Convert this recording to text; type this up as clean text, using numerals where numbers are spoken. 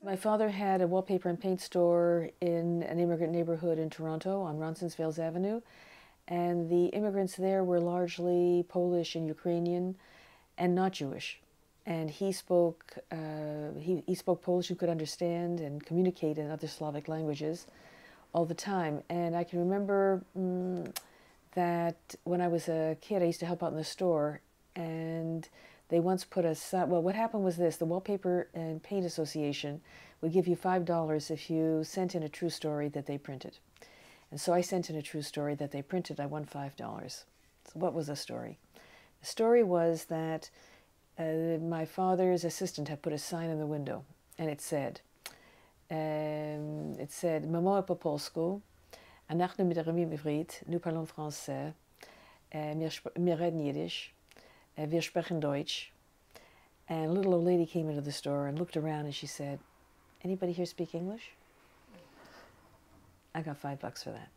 My father had a wallpaper and paint store in an immigrant neighborhood in Toronto on Roncesvalles Avenue, and the immigrants there were largely Polish and Ukrainian and not Jewish. And he spoke Polish and could understand and communicate in other Slavic languages all the time. And I can remember that when I was a kid, I used to help out in the store, and they once put a sign. Well, what happened was this: the Wallpaper and Paint Association would give you $5 if you sent in a true story that they printed. And so I sent in a true story that they printed. I won $5. So what was the story? The story was that my father's assistant had put a sign in the window, and it said, Mamo po polsku, אנחנו מדברים עברית, nous parlons français, wir reden Yiddish, wir sprechen Deutsch. And a little old lady came into the store and looked around, and she said, anybody here speak English? I got $5 for that.